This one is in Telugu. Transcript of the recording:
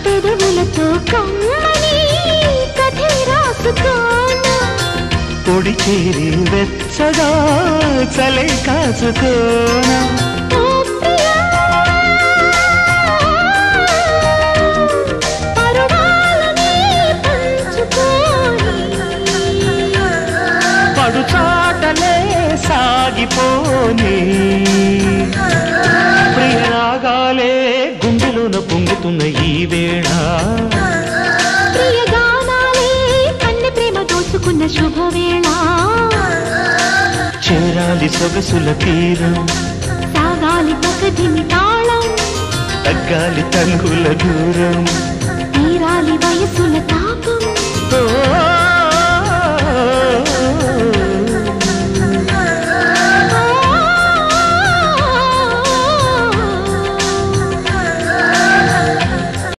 పెదవులతో కమ్మని కథే రాసుకోనా పొడి చేరి వెచ్చగా చలే కాచుకోనా పడుచాటలే సాగిపోని ప్రియరాగాలే గుండెలోన పొంగుతున్న ఈ వేళ ప్రియగానాలే కన్నె ప్రేమ దోచుకున్న శుభవేళ చేరాలి సొగసుల తీరం సాగాలి పకదిమి తాళం తగ్గాలి తనుల దూరం తీరాలి వయసుల